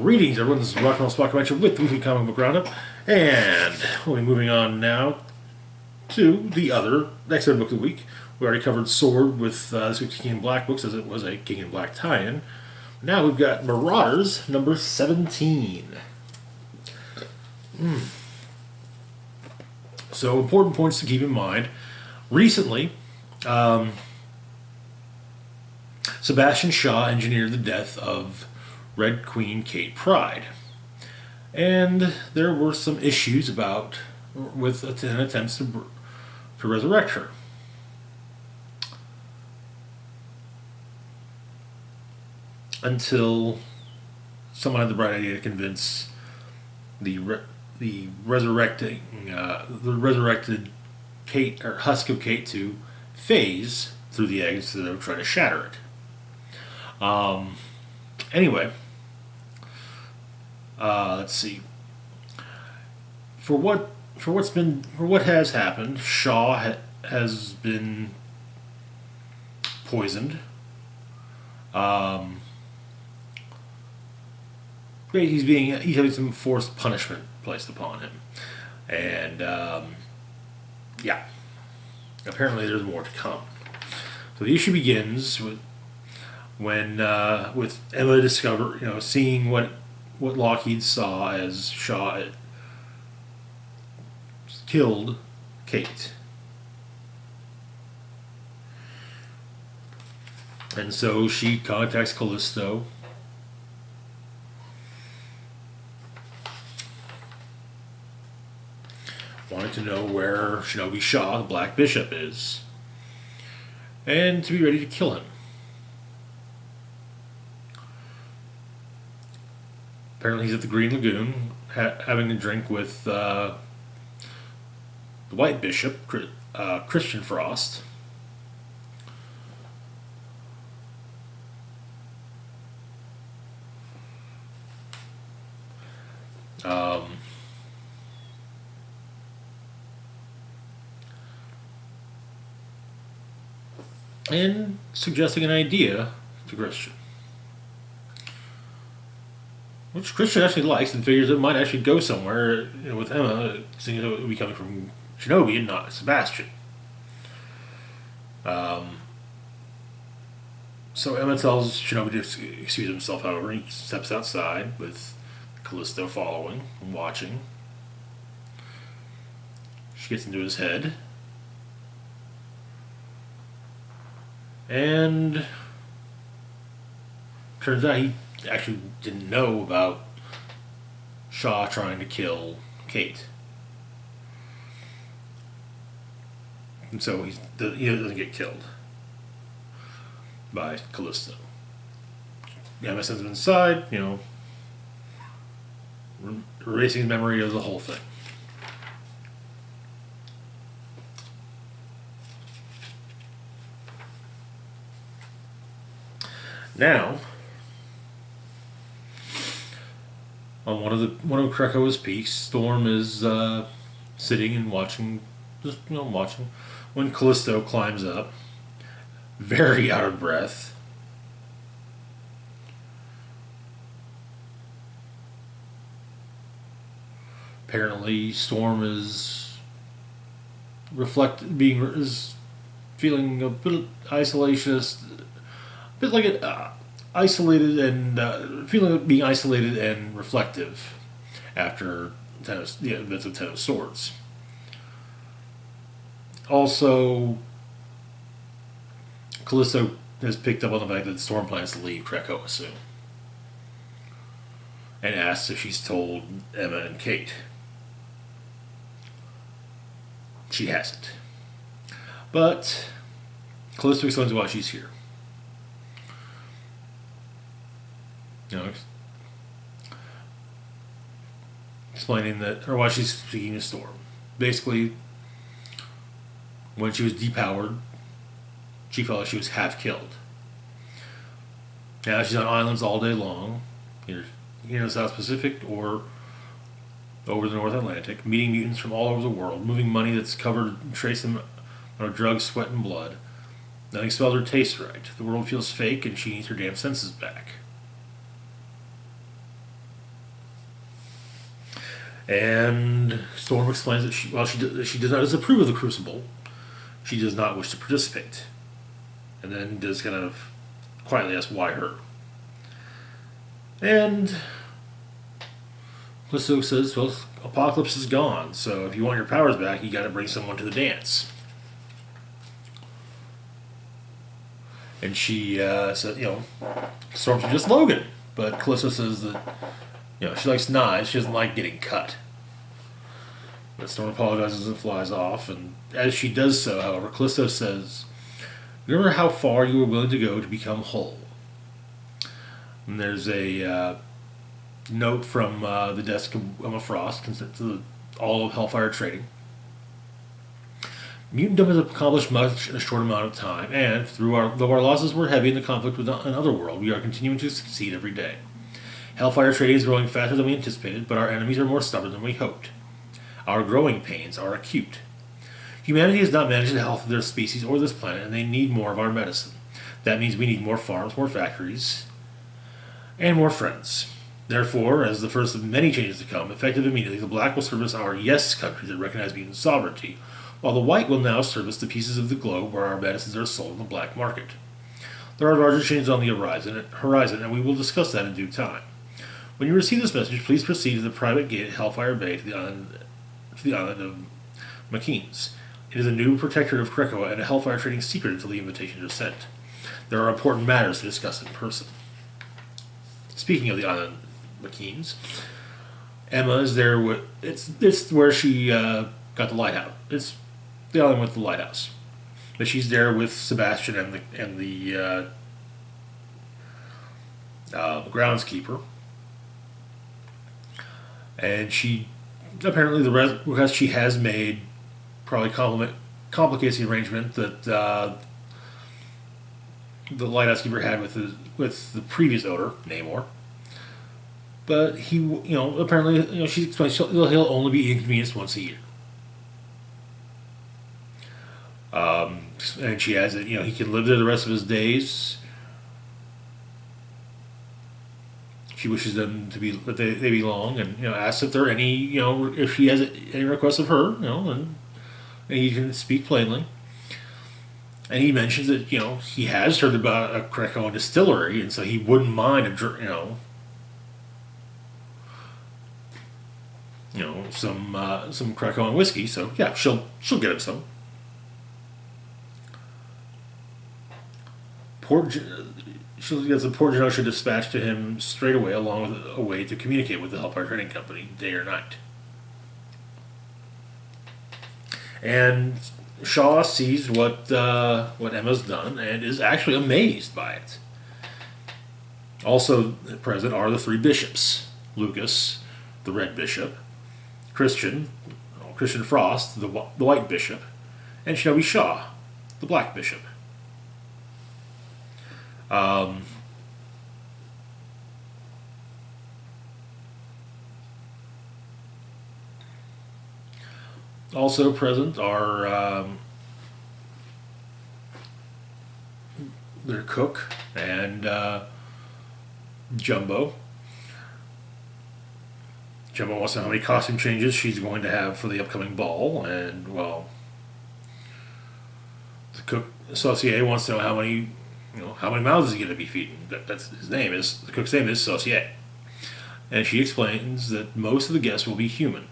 Greetings, everyone. This is Rock and Roll Spot Convention with the Weekly Comic Book Roundup, and we'll be moving on now to the other X-Men book of the week. We already covered Sword with this week's King in Black books, as it was a King in Black tie-in. Now we've got Marauders, number 17. So, important points to keep in mind. Recently, Sebastian Shaw engineered the death of Red Queen Kate Pride. And there were some issues with attempts to resurrect her. Until someone had the bright idea to convince the resurrected Kate, or husk of Kate, to phase through the egg instead of trying to shatter it. Anyway, let's see. For what has happened, Shaw has been poisoned. He's having some forced punishment placed upon him, and yeah, apparently there's more to come. So the issue begins with Emma seeing what Lockheed saw as Shaw had killed Kate. And so she contacts Callisto, wanting to know where Shinobi Shaw, the Black Bishop, is, and to be ready to kill him. Apparently he's at the Green Lagoon, having a drink with the White Bishop, Christian Frost. And suggesting an idea to Christian, which Christian actually likes and figures it might actually go somewhere, with Emma, seeing it would be coming from Shinobi and not Sebastian. So Emma tells Shinobi to excuse himself, however, and he steps outside with Callisto following and watching. She gets into his head. And turns out he actually didn't know about Shaw trying to kill Kate. And so he doesn't get killed by Callisto. Emma sends him inside, erasing his memory of the whole thing. Now, on one of Krakoa's peaks, Storm is sitting and watching, when Callisto climbs up, very out of breath. Apparently, Storm is feeling a bit isolationist. A bit like isolated and feeling like being isolated and reflective after the events of Ten of Swords. Also, Callisto has picked up on the fact that Storm plans to leave Krakoa soon, and asks if she's told Emma and Kate. She hasn't, but Callisto explains why she's here. Explaining why she's speaking to Storm. Basically, when she was depowered, she felt like she was half killed. Now she's on islands all day long, either in the South Pacific or over the North Atlantic, meeting mutants from all over the world, moving money that's covered and traced them on drugs, sweat, and blood. Nothing smells or tastes right. The world feels fake, and she needs her damn senses back. And Storm explains that while she does not disapprove of the Crucible, she does not wish to participate. And then does kind of quietly ask why her. And Callisto says, well, Apocalypse is gone, so if you want your powers back, you gotta bring someone to the dance. And she said, Storm's just Logan. But Callisto says that, she likes knives, she doesn't like getting cut. But Storm apologizes and flies off, and as she does so, however, Callisto says, remember how far you were willing to go to become whole. And there's a note from the desk of Emma Frost, consent to all of Hellfire Trading. Mutantdom has accomplished much in a short amount of time, and though our losses were heavy in the conflict with another world, we are continuing to succeed every day. Hellfire Trading is growing faster than we anticipated, but our enemies are more stubborn than we hoped. Our growing pains are acute. Humanity has not managed the health of their species or this planet, and they need more of our medicine. That means we need more farms, more factories, and more friends. Therefore, as the first of many changes to come, effective immediately, the Black will service our yes countries that recognize mutant sovereignty, while the White will now service the pieces of the globe where our medicines are sold in the black market. There are larger changes on the horizon, and we will discuss that in due time. When you receive this message, please proceed to the private gate at Hellfire Bay to the island of McKeans. It is a new protectorate of Krakoa and a Hellfire Trading secret until the invitations are sent. There are important matters to discuss in person. Speaking of the island of McKeans, Emma is there with it's where she got the lighthouse. It's the island with the lighthouse. But she's there with Sebastian and the groundskeeper, and she apparently because she has made probably complicates the arrangement that the lighthouse keeper had with the previous owner Namor. But he, apparently, she explains he'll only be inconvenienced once a year. And she has it, he can live there the rest of his days. She wishes them to be that they belong, and asks if there are any, if she has any requests of her, and he can speak plainly. And he mentions that he has heard about a Krakoan distillery, and so he wouldn't mind some Krakoan whiskey. So yeah, she'll get him some. She'll get some Port Genosha dispatched to him straight away, along with a way to communicate with the Hellfire Trading Company, day or night. And Shaw sees what Emma's done and is actually amazed by it. Also present are the three bishops: Lucas, the Red Bishop; Christian Frost, the White Bishop; and Shinobi Shaw, the Black Bishop. Also present are their cook and Jumbo. Jumbo wants to know how many costume changes she's going to have for the upcoming ball, and the cook Saucier wants to know how many mouths is he going to be feeding. That's his name is the cook's name is Saucier, and she explains that most of the guests will be human.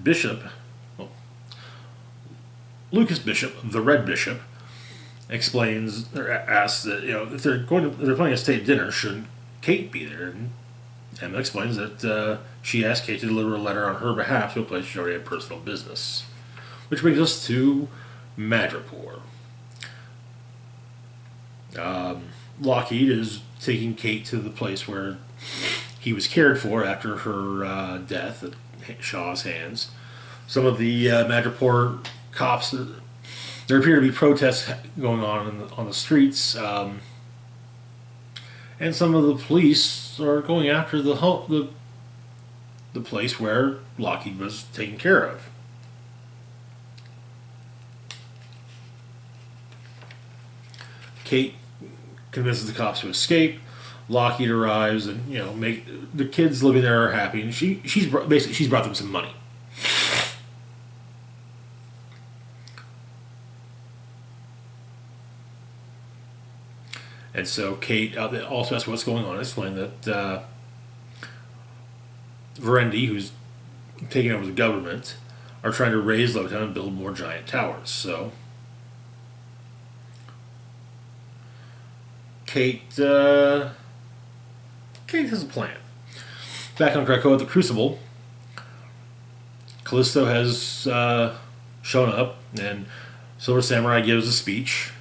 Bishop, Lucas Bishop, the Red Bishop, explains or asks that if they're planning a state dinner, shouldn't Kate be there? And Emma explains that she asked Kate to deliver a letter on her behalf to a place she already had personal business, which brings us to Madripoor. Lockheed is taking Kate to the place where he was cared for after her death at Shaw's hands. Some of the Madripoor cops, there appear to be protests going on the streets, and some of the police are going after the the place where Lockheed was taken care of. Kate convinces the cops to escape. Lockheed arrives, and make the kids living there are happy, and she's brought them some money. And so Kate also asks what's going on. Explain that Verendi, who's taking over the government, are trying to raise Lowtown and build more giant towers. So Kate has a plan. Back on Krakoa at the Crucible, Callisto has shown up, and Silver Samurai gives a speech.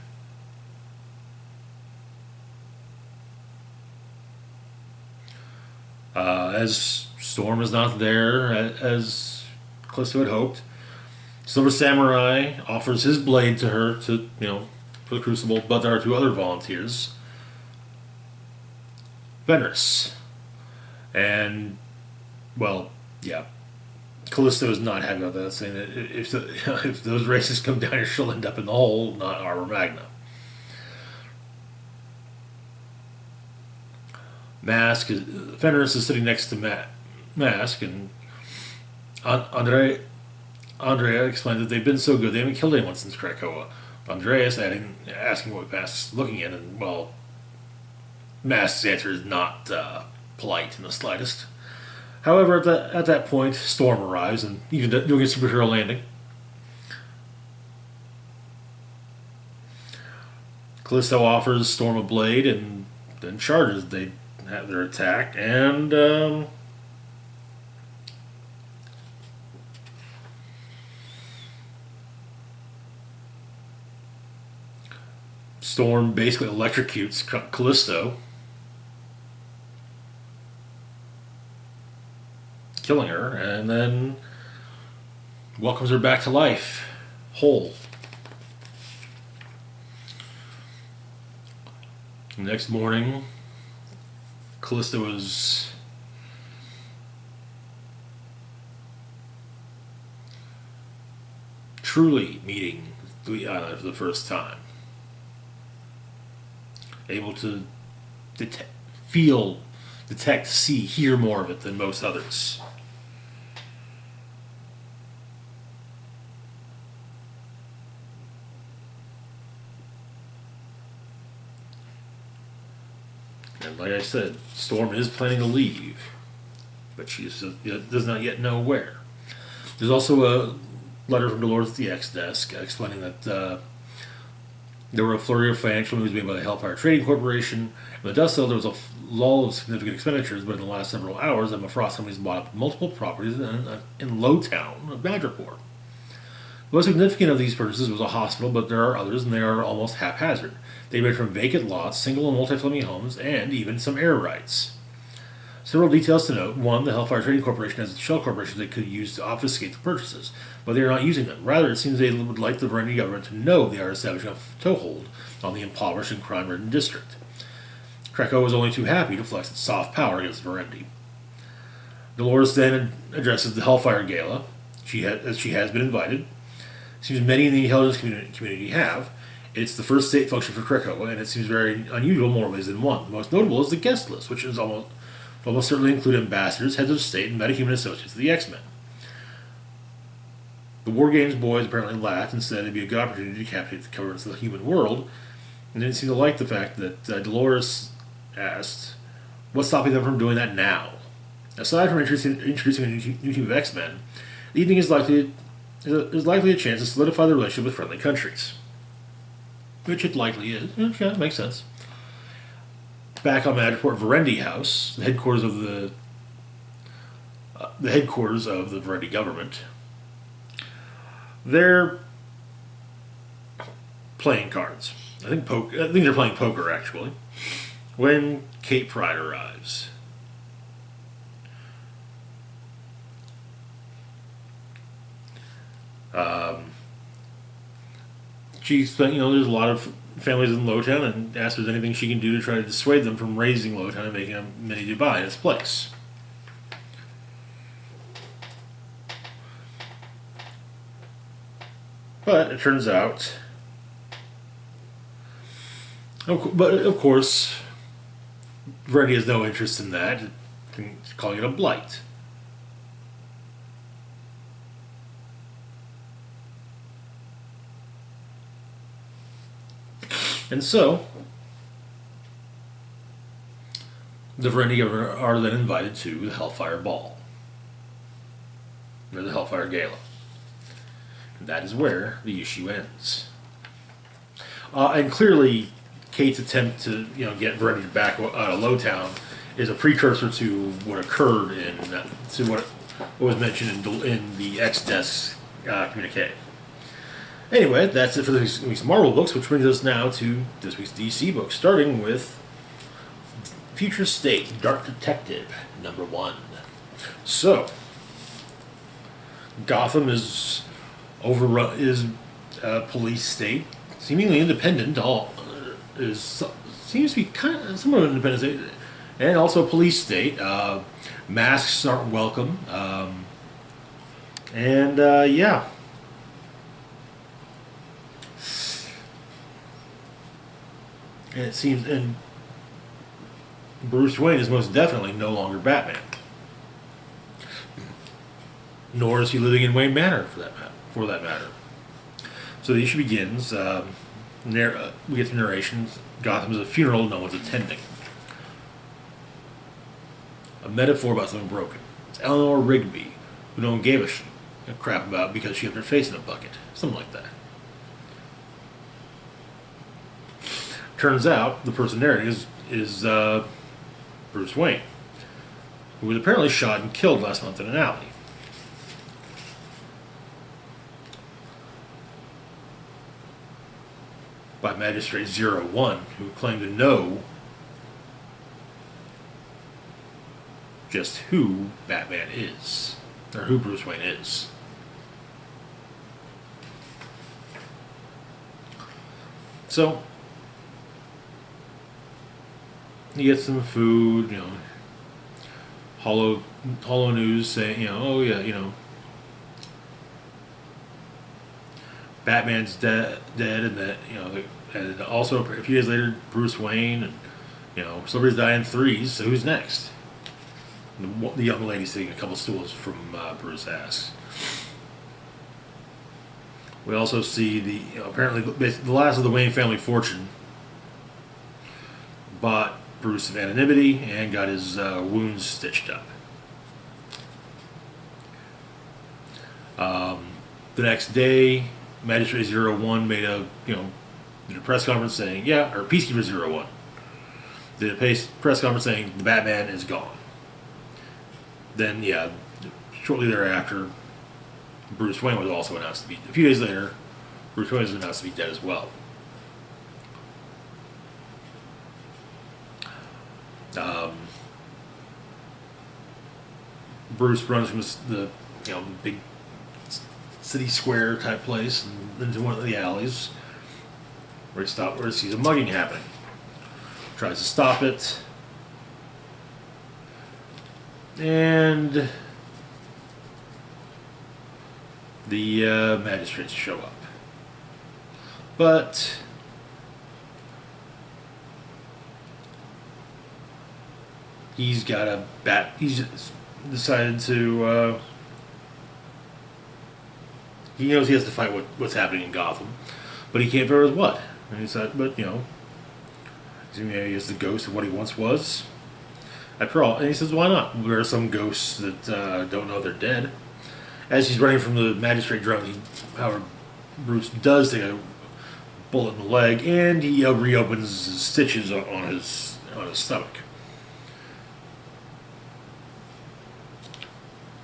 As Storm is not there, as Callisto had hoped, Silver Samurai offers his blade to her for the Crucible, but there are two other volunteers. Fenris. And, well, yeah. Callisto is not happy about that, saying that if those races come down here, she'll end up in the hole, not Arbor Magna. Fenris is sitting next to Mask, and Andrea explained that they've been so good they haven't killed anyone since Krakoa. Andreas asking what Mask's looking at, and, well, Mask's answer is not polite in the slightest. However, at that point, Storm arrives, and you get superhero landing. Callisto offers Storm a blade, and then charges. They have their attack, and Storm basically electrocutes Callisto, killing her, and then welcomes her back to life, whole. The next morning, Callisto is truly meeting the island for the first time. Able to detect, see, hear more of it than most others. And like I said, Storm is planning to leave, but she does not yet know where. There's also a letter from Dolores at the X-Desk explaining that there were a flurry of financial moves made by the Hellfire Trading Corporation. In the dust cell, there was a lull of significant expenditures, but in the last several hours, Emma Frost companies bought up multiple properties in Lowtown of Madripoor. The most significant of these purchases was a hospital, but there are others, and they are almost haphazard. They range from vacant lots, single and multi-family homes, and even some air rights. Several details to note. One, the Hellfire Trading Corporation has a shell corporation they could use to obfuscate the purchases, but they are not using them. Rather, it seems they would like the Verendi government to know they are establishing a toehold on the impoverished and crime-ridden district. Krakow was only too happy to flex its soft power against Verendi. Dolores then addresses the Hellfire Gala. She has been invited. Seems many in the intelligence community have. It's the first state function for Krakow, and it seems very unusual in more ways than one. The most notable is the guest list, which is almost certainly include ambassadors, heads of state, and metahuman associates of the X-Men. The War Games boys apparently laughed and said it'd be a good opportunity to decapitate the governments of the human world, and didn't seem to like the fact that Dolores asked, what's stopping them from doing that now? Aside from introducing a new team of X-Men, the evening is likely a chance to solidify the relationship with friendly countries. Which it likely is. Yeah, it makes sense. Back on Madripoor Verendi House, the headquarters of the Verendi government, they're playing cards. I think they're playing poker actually. When Kate Pride arrives, she's there's a lot of families in Lowtown, and asks if there's anything she can do to try to dissuade them from raising Lowtown and making a mini Dubai in its place. But it turns out, but of course, Verity has no interest in that, calling it a blight. And so, the Verendi are then invited to the Hellfire Ball, or the Hellfire Gala. And that is where the issue ends. And clearly, Kate's attempt to get Verendi back out of Lowtown is a precursor to what occurred to what was mentioned in the X-Desk communique. Anyway, that's it for this week's Marvel books, which brings us now to this week's DC books, starting with Future State, Dark Detective, #1. So, Gotham is overrun, is a police state, seemingly independent. Seems to be kind of somewhat of an independent state, and also a police state. Masks aren't welcome, yeah. And it seems, and Bruce Wayne is most definitely no longer Batman. Nor is he living in Wayne Manor, for that matter. So the issue begins. We get the narrations. Gotham is a funeral no one's attending. A metaphor about something broken. It's Eleanor Rigby, who no one gave a crap about because she had her face in a bucket. Something like that. Turns out the person narrating is Bruce Wayne, who was apparently shot and killed last month in an alley. By Magistrate 01, who claimed to know just who Batman is, or who Bruce Wayne is. So, you get some food, hollow news saying, oh yeah, Batman's dead, and that, and also a few days later, Bruce Wayne, and, somebody's dying in threes, so who's next? The young lady sitting a couple stools from Bruce asks. We also see apparently the last of the Wayne family fortune bought Bruce some anonymity and got his wounds stitched up. The next day, Magistrate 01 made did a press conference saying, or Peacekeeper 01 did a press conference saying the Batman is gone. Then, shortly thereafter, Bruce Wayne was also announced to be, a few days later, Bruce Wayne was announced to be dead as well. Bruce runs from the big city square type place and into one of the alleys where he sees a mugging happening. Tries to stop it, and the magistrates show up. But he's got a bat. He's decided to. He knows he has to fight what's happening in Gotham, but he can't figure out what. And he said, but he is the ghost of what he once was. After all, and he says, why not? There are some ghosts that don't know they're dead. As he's running from the magistrate drone, however, Bruce does take a bullet in the leg, and he reopens his stitches on his stomach.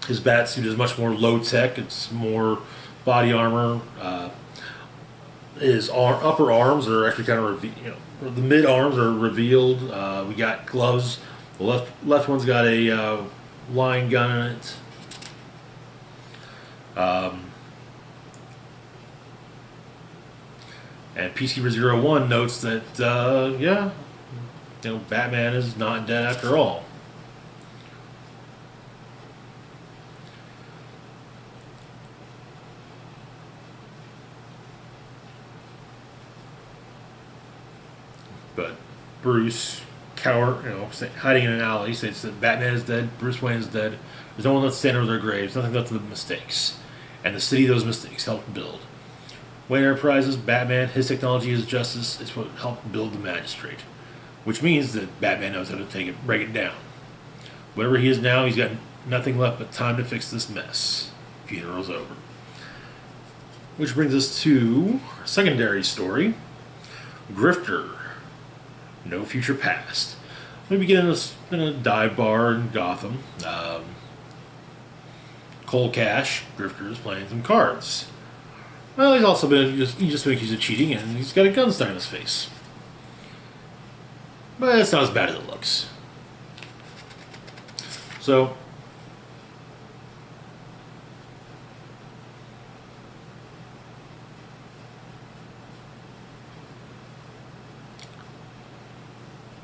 His bat suit is much more low tech. It's more body armor. His upper arms are actually kind of the mid arms are revealed. We got gloves. The left one's got a line gun in it. And Peacekeeper 01 notes that Batman is not dead after all. Bruce hiding in an alley, states that Batman is dead, Bruce Wayne is dead. There's no one left to stand over their graves, nothing left of the mistakes, and the city those mistakes helped build. Wayne Enterprises, Batman, his technology, his justice is what helped build the Magistrate, which means that Batman knows how to break it down. Whatever he is now, he's got nothing left but time to fix this mess. Funeral's over. Which brings us to a secondary story, Grifter. No future past. We begin in a dive bar in Gotham. Cold Cash, Grifter, is playing some cards. Well, he's also been accused of cheating, and he's got a gun stuck in his face. But it's not as bad as it looks. So,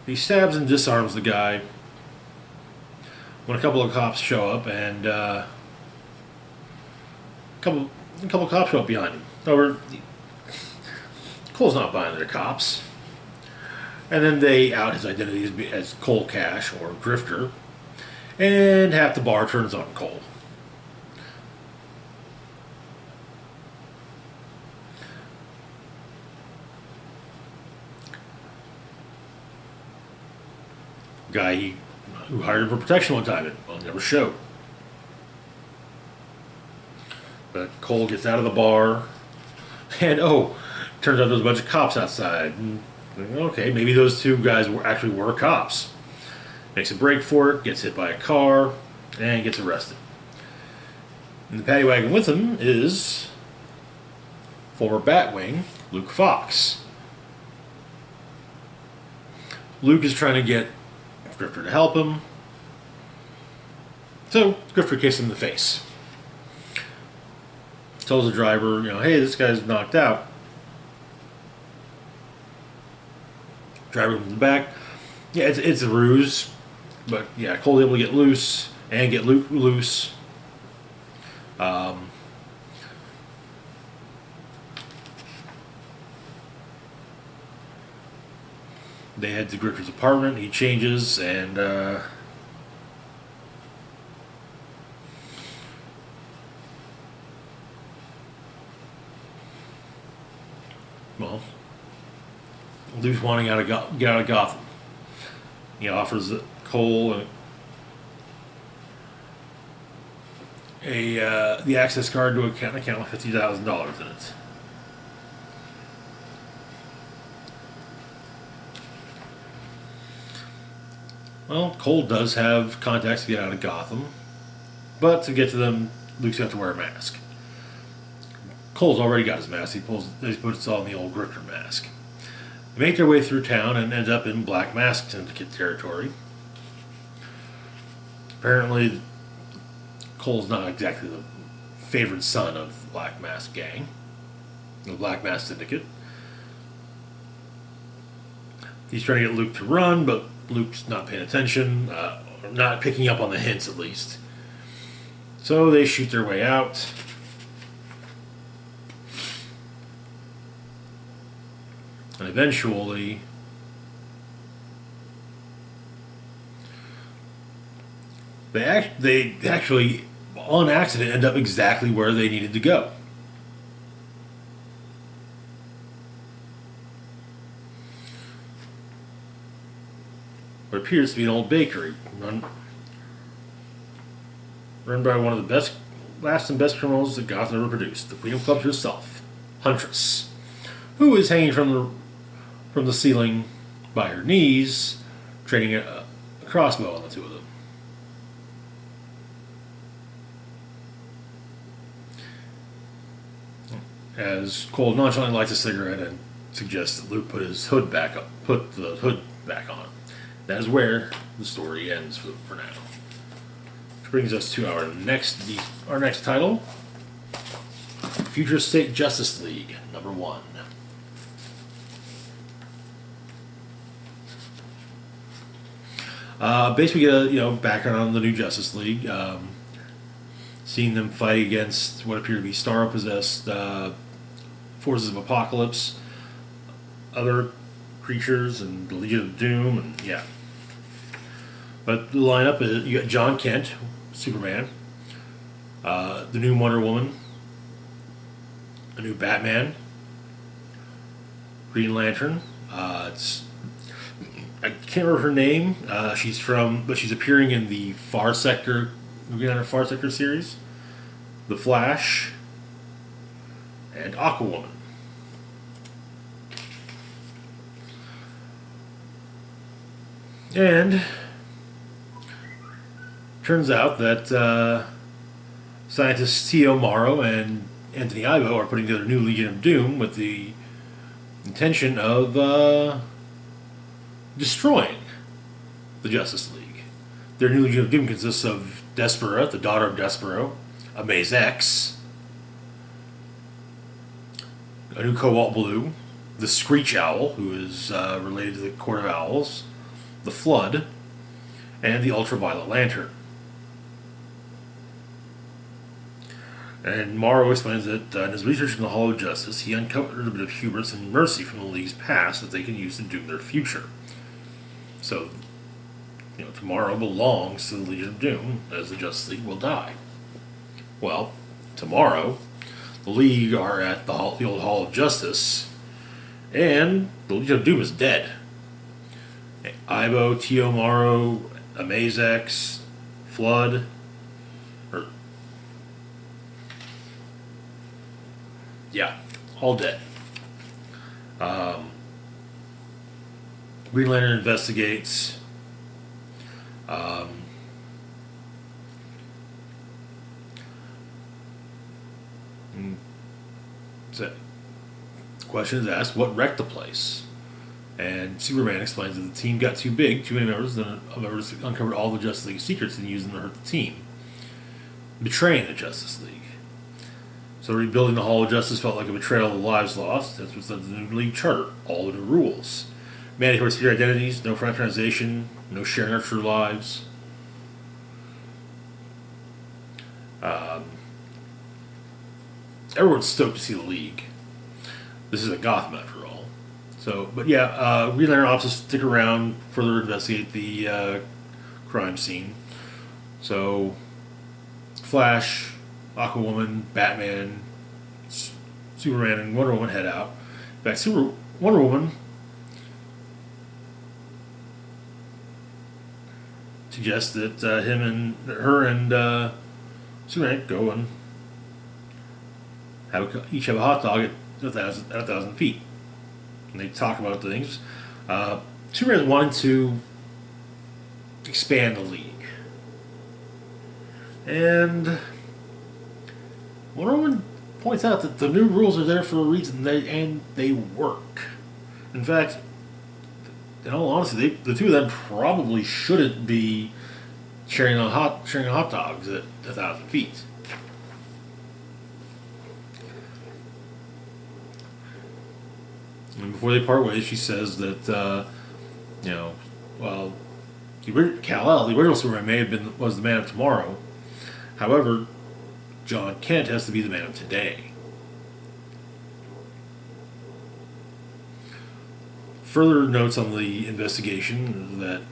he stabs and disarms the guy when a couple of cops show up, and a couple of cops show up behind him. However, Cole's not buying their cops, and then they out his identity as Cold Cash or Grifter, and half the bar turns on Cole. Guy who hired him for protection one time, it never showed. But Cole gets out of the bar, and turns out there's a bunch of cops outside. And, okay, maybe those two guys actually were cops. Makes a break for it, gets hit by a car, and gets arrested. In the paddy wagon with him is former Batwing, Luke Fox. Luke is trying to get Grifter to help him. So, Grifter kicks him in the face. Tells the driver, hey, this guy's knocked out. Driver comes back. Yeah, it's a ruse. But, yeah, Cole's able to get loose and get Luke loose. They head to Grifter's apartment. He changes, and Luke's wanting get out of Gotham. He offers Cole the access card to an account with $50,000 in it. Well, Cole does have contacts to get out of Gotham, but to get to them, Luke's got to wear a mask. Cole's already got his mask. He puts on the old Grifter mask. They make their way through town and end up in Black Mask Syndicate territory. Apparently, Cole's not exactly the favored son of the Black Mask gang, the Black Mask Syndicate. He's trying to get Luke to run, but Luke's not paying attention, not picking up on the hints at least. So they shoot their way out. And eventually, they actually, on accident, end up exactly where they needed to go. What appears to be an old bakery run by one of the last and best criminals that Gotham ever produced, the Queen of Clubs herself, Huntress, who is hanging from the ceiling by her knees, trading a crossbow on the two of them. As Cole nonchalantly lights a cigarette and suggests that Luke put the hood back on. That is where the story ends for now. Which brings us to our next title, Future State Justice League #1. Basically, get a background on the new Justice League. Seeing them fight against what appear to be Starro-possessed forces of Apocalypse, other creatures and the Legion of Doom, and yeah. But the lineup is you got John Kent, Superman, the new Wonder Woman, a new Batman, Green Lantern. I can't remember her name. But she's appearing in the Far Sector, Green Lantern Far Sector series, The Flash, and Aquawoman. And turns out that scientists Tio Morrow and Anthony Ivo are putting together a new Legion of Doom with the intention of destroying the Justice League. Their new Legion of Doom consists of Despera, the daughter of Despero, Amaze X, a new Cobalt Blue, the Screech Owl, who is related to the Court of Owls, the Flood, and the Ultraviolet Lantern. And Morrow explains that in his research in the Hall of Justice, he uncovered a bit of hubris and mercy from the League's past that they can use to doom their future. So, tomorrow belongs to the Legion of Doom, as the Justice League will die. Well, tomorrow, the League are at the old Hall of Justice, and the Legion of Doom is dead. Ivo, Tio Morrow, Amaze X, Flood, all dead. Green Lantern investigates. So, the question is asked, what wrecked the place? And Superman explains that the team got too big, too many members, then members uncovered all the Justice League secrets and used them to hurt the team, betraying the Justice League. So rebuilding the Hall of Justice felt like a betrayal of the lives lost. That's what led to the new League Charter, all the new rules. Mandatory secret identities, no fraternization, no sharing our true lives. Everyone's stoked to see the League. This is a Gotham after all. So, but yeah, Green Lantern opts to stick around, further investigate the crime scene. So, Flash, Aquawoman, Batman, Superman, and Wonder Woman head out. In fact, Wonder Woman suggests that her and Superman go and each have a hot dog at 1,000 feet, and they talk about things. Superman wanted to expand the League, and Wonder Woman points out that the new rules are there for a reason, and they work. In fact, in all honesty, the two of them probably shouldn't be sharing hot dogs at 1,000 feet. And before they part ways, she says that Kal-El, the original Superman, was the Man of Tomorrow. However, John Kent has to be the Man of Today. Further notes on the investigation that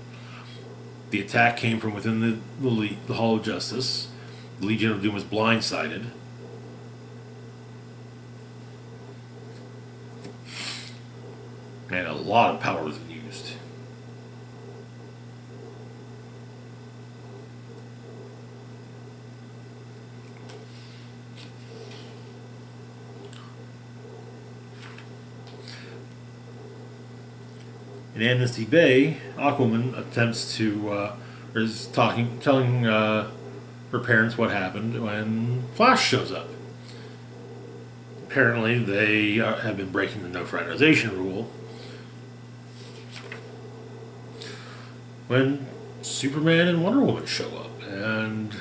the attack came from within the Hall of Justice. The Legion of Doom was blindsided. And a lot of power was used. In Amnesty Bay, Aquaman attempts to, telling her parents what happened when Flash shows up. Apparently, they have been breaking the no fraternization rule. When Superman and Wonder Woman show up, and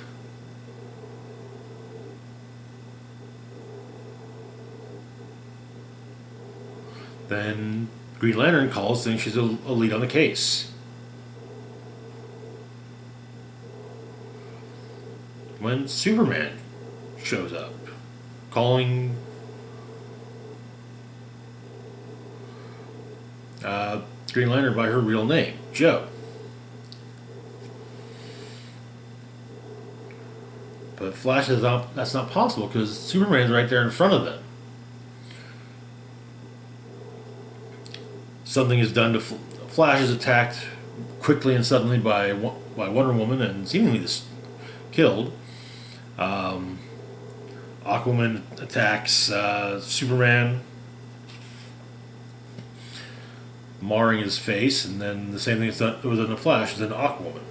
then Green Lantern calls saying she's a lead on the case. When Superman shows up, calling Green Lantern by her real name, Jo. But Flash is not. That's not possible because Superman's right there in front of them. Something is done to Flash is attacked quickly and suddenly by Wonder Woman and seemingly killed. Aquaman attacks Superman, marring his face, and then the same thing that was done to Flash is done to Aquaman.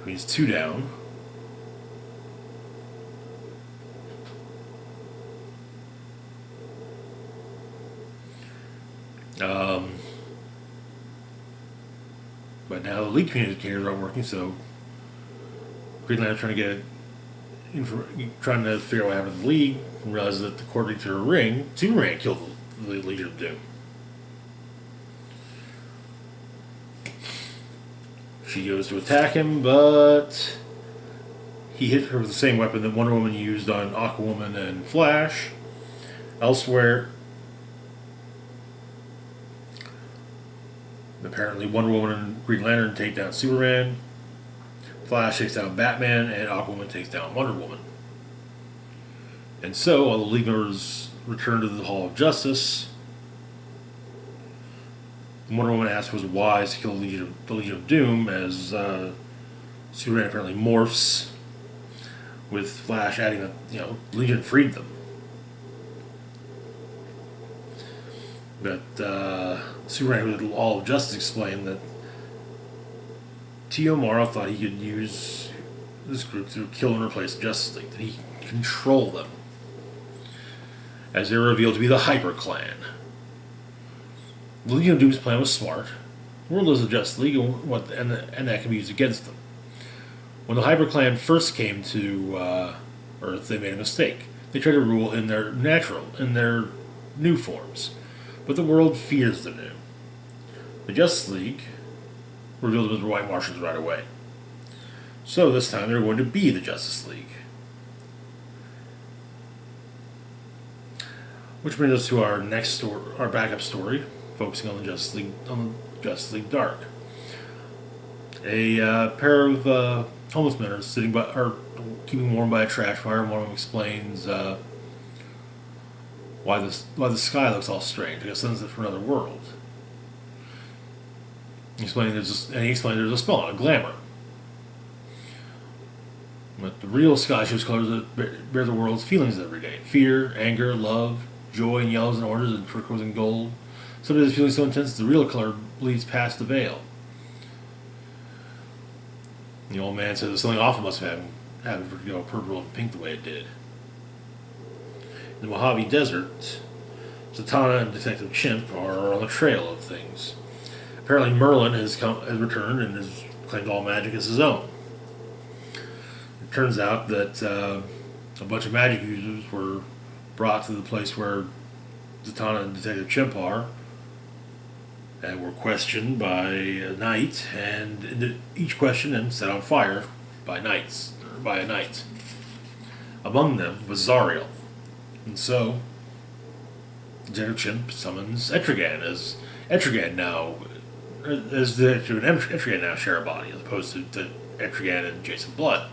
He's 2 down. But now the League communicators aren't working, so Green Lantern's trying to figure out what happened to the League, and realizes that according to her ring, Superman killed the Legion of Doom. She goes to attack him, but he hit her with the same weapon that Wonder Woman used on Aquaman and Flash. Elsewhere, apparently Wonder Woman and Green Lantern take down Superman, Flash takes down Batman, and Aquaman takes down Wonder Woman. And so, all the League members return to the Hall of Justice. Wonder Woman asks was it wise to kill the Legion of Doom, as Superman apparently morphs, with Flash adding that, Legion freed them. But Superman, who did all of Justice, explained that T.O. Morrow thought he could use this group to kill and replace the Justice League, that he could control them, as they were revealed to be the Hyper Clan. The Legion of Doom's plan was smart. The world is the Justice League, and that can be used against them. When the Hyper Clan first came to Earth, they made a mistake. They tried to rule in their new forms. But the world fears the new. The Justice League revealed them as White Martians right away. So this time they're going to be the Justice League. Which brings us to our next story, our backup story, focusing on the Justice League Dark. A pair of homeless men are keeping warm by a trash fire, and one of them explains why the sky looks all strange. I guess it's from another world. He explained there's a spell on it, glamour. But the real sky shows colors that bear the world's feelings every day: fear, anger, love, joy in yellows and oranges and turquoise and gold. Some days the feeling so intense the real color bleeds past the veil. The old man says something awful must have happened for it to go purple and pink the way it did. In the Mojave Desert, Zatanna and Detective Chimp are on the trail of things. Apparently Merlin has returned and has claimed all magic as his own. It turns out that a bunch of magic users were brought to the place where Zatanna and Detective Chimp are, and were questioned by a knight, and each question and set on fire by a knight. Among them was Zariel. And so, Detective Chimp summons Etrigan, as Etrigan now share a body, as opposed to Etrigan and Jason Blood.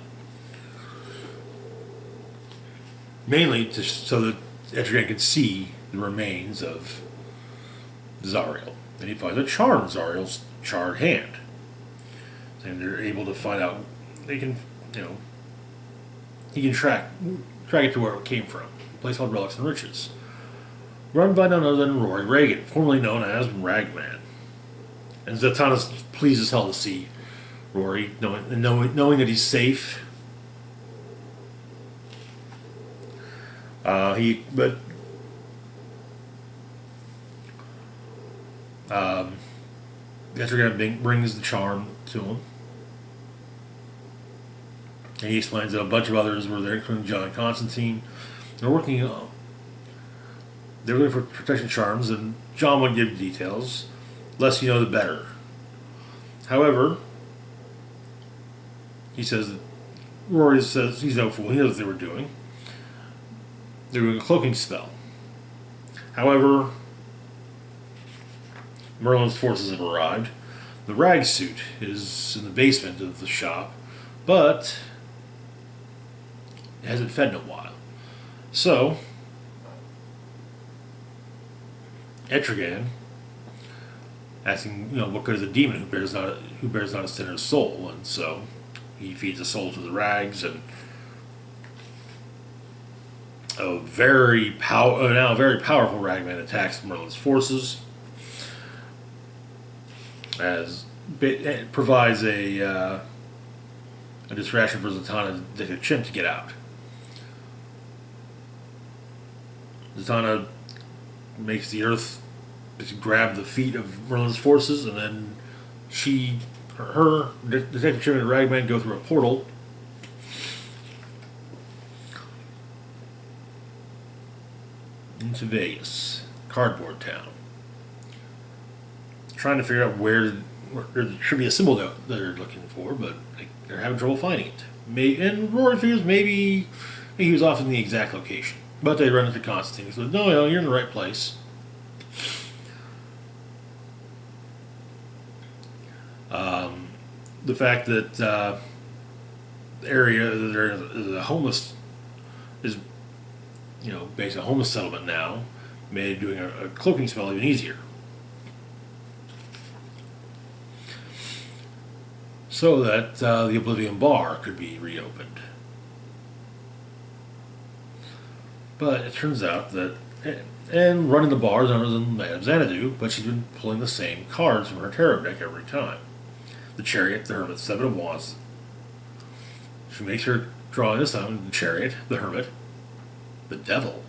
Mainly so that Etrigan could see the remains of Zariel. And he finds a charm in Zariel's charred hand. And they're able to find out, he can track it to where it came from. A place called Relics and Riches. Run by none other than Rory Reagan, formerly known as Ragman. And Zatanna's pleased as hell to see Rory, knowing that he's safe. Etrigan brings the charm to him. And he explains that a bunch of others were there, including John Constantine. They're looking for protection charms, and John won't give details. The less you know, the better. However, Rory says he's no fool. He knows what they were doing. They were doing a cloaking spell. However, he knows what they were doing. They were doing a cloaking spell. However, he knows what they were doing. They were doing a cloaking spell. However, he knows what they were doing. They were doing a cloaking spell. However, he knows what they were doing. They were doing a cloaking spell. However, Merlin's forces have arrived. The rag suit is in the basement of the shop, but it hasn't fed in a while. So, Etrigan asking, what good is a demon who bears not a sinner's soul? And so he feeds a soul to the rags, and a now very powerful ragman attacks Merlin's forces, as it provides a distraction for Zatanna the chimp to get out. Zatanna makes the earth grab the feet of Merlin's forces, and then Detective Chimp and Ragman go through a portal into Vegas, Cardboard Town, trying to figure out where there should be a symbol that they're looking for, but they're having trouble finding it. And Rory figures maybe he was off in the exact location, but they run into Constantine. He says, "No, you're in the right place." The fact that the area that there is a homeless is, basically a homeless settlement now, made doing a cloaking spell even easier. So that the Oblivion Bar could be reopened. But it turns out that, and running the bar is none other than Madame Xanadu, but she's been pulling the same cards from her tarot deck every time. The Chariot, the Hermit, Seven of Wands. She makes her drawing this time the Chariot, the Hermit, the Devil.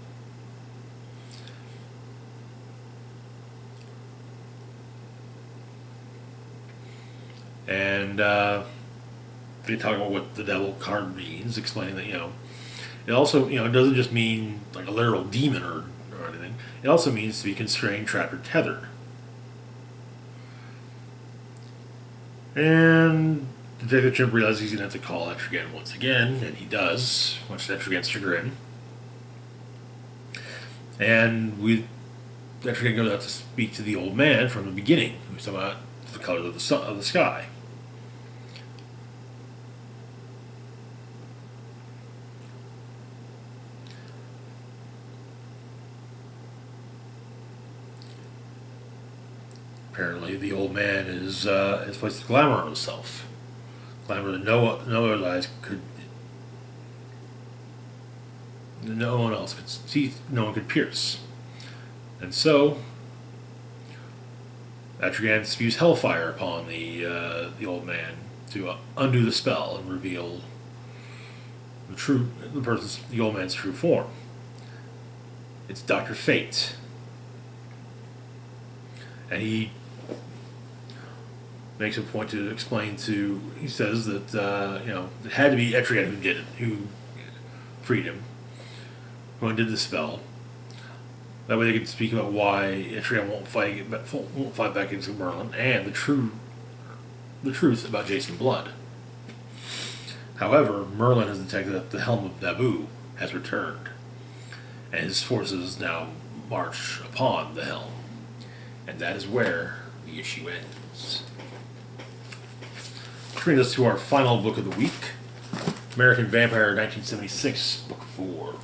And they talk about what the Devil card means, explaining that, it also, it doesn't just mean like a literal demon or anything. It also means to be constrained, trapped, or tethered. And Detective Chimp realizes he's going to have to call Etrigan once again, and he does, much to Etrigan's chagrin. And Etrigan goes out to speak to the old man from the beginning, who's talking about the colors of the sky. Apparently, the old man has placed glamour on himself. Glamour that no one else could see, no one could pierce. And so, Etrigan spews hellfire upon the old man to undo the spell and reveal the old man's true form. It's Dr. Fate. And he makes a point to explain he says that, it had to be Etrigan who freed him, who undid the spell. That way they could speak about why Etrigan won't fight back against Merlin, and the truth about Jason Blood. However, Merlin has detected that the Helm of Naboo has returned, and his forces now march upon the helm. And that is where the issue ends. Which brings us to our final book of the week, American Vampire 1976, Book 4.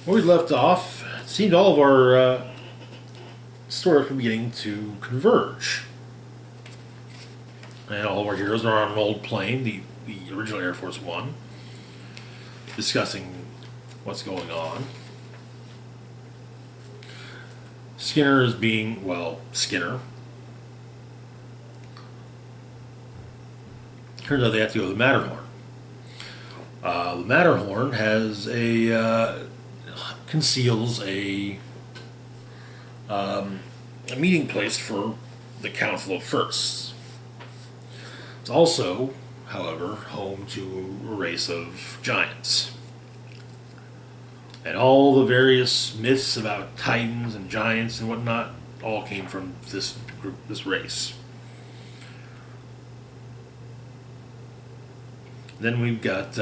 Where we left off, it seemed all of our stories were beginning to converge. And all of our heroes are on an old plane, the original Air Force One, discussing what's going on. Skinner is being, Skinner. Turns out they have to go to the Matterhorn. The Matterhorn has conceals a meeting place for the Council of Firsts. It's also, however, home to a race of giants. And all the various myths about titans and giants and whatnot all came from this race. Then we've got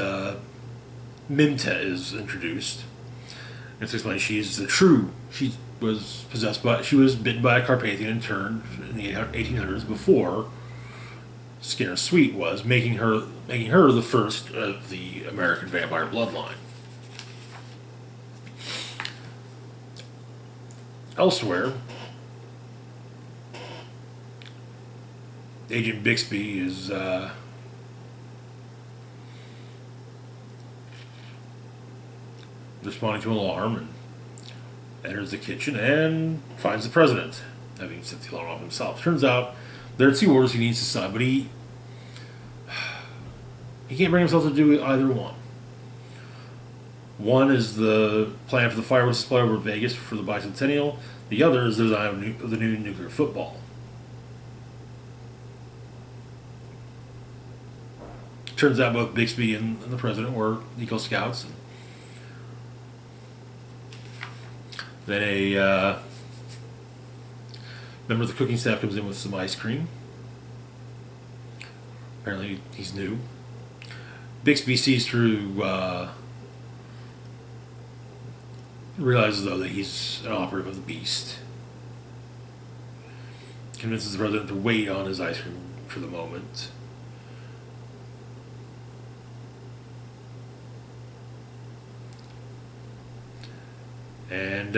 Mimta is introduced. It's explained she's was possessed by, she was bitten by a Carpathian and turned in the 1800s before Skinner Sweet was, making her the first of the American vampire bloodline. Elsewhere, Agent Bixby is responding to an alarm and enters the kitchen and finds the president, having set the alarm off himself. Turns out there are 2 orders he needs to sign, but he can't bring himself to do either one. One is the plan for the fireworks display over Vegas for the bicentennial. The other is the design of the new nuclear football. Turns out both Bixby and the president were Eagle Scouts. And then a member of the cooking staff comes in with some ice cream. Apparently he's new. Bixby sees through, realizes though that he's an operative of the beast. Convinces the president to wait on his ice cream for the moment. And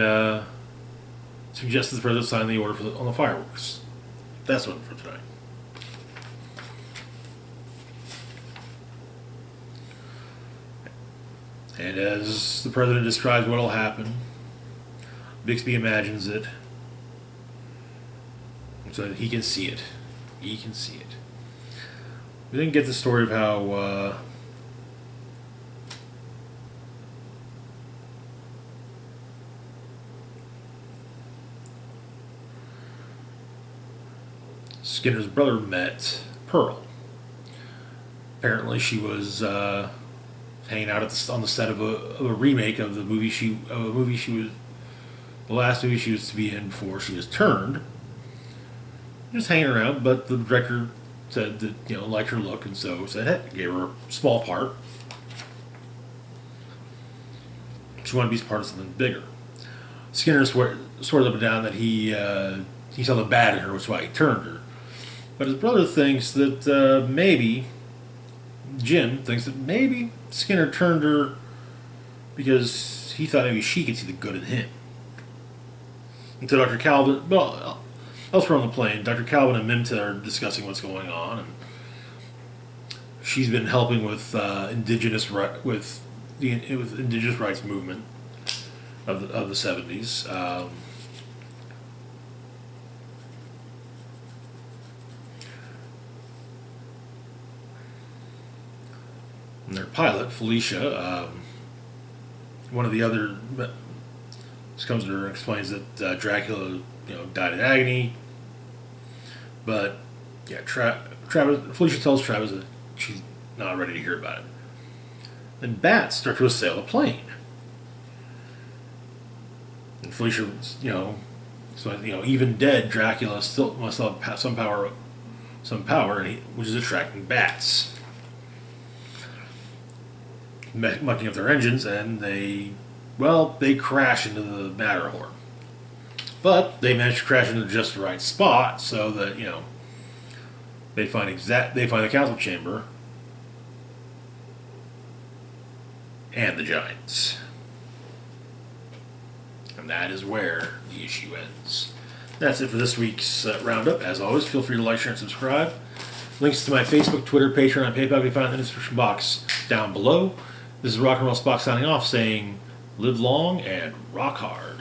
suggests the president sign the order on the fireworks. That's one for tonight. And as the president describes what will happen, Bixby imagines it, so that he can see it. He can see it. We didn't get the story of how Skinner's brother met Pearl. Apparently, she was hanging out on the set of a remake of the last movie she was to be in before she was turned. Just hanging around, but the director said that liked her look, and so said, hey, gave her a small part. She wanted to be part of something bigger. Skinner swears up and down that he saw the bad in her, which is why he turned her. But his brother thinks that Jim thinks that maybe Skinner turned her because he thought maybe she could see the good in him. And so Dr. Calvin, elsewhere on the plane, Dr. Calvin and Mimta are discussing what's going on, and she's been helping with indigenous rights movement of the 70s. And their pilot, Felicia, one of the other comes to her and explains that Dracula, died in agony. But yeah, Felicia tells Travis that she's not ready to hear about it. Then bats start to assail the plane, and Felicia, even dead, Dracula still must have some power, which is attracting bats. Mucking up their engines, and they crash into the Matterhorn. But they manage to crash into just the right spot, so that they find the council chamber and the giants, and that is where the issue ends. That's it for this week's roundup. As always, feel free to like, share, and subscribe. Links to my Facebook, Twitter, Patreon, and PayPal can be found in the description box down below. This is Rock and Roll Spock signing off, saying, live long and rock hard.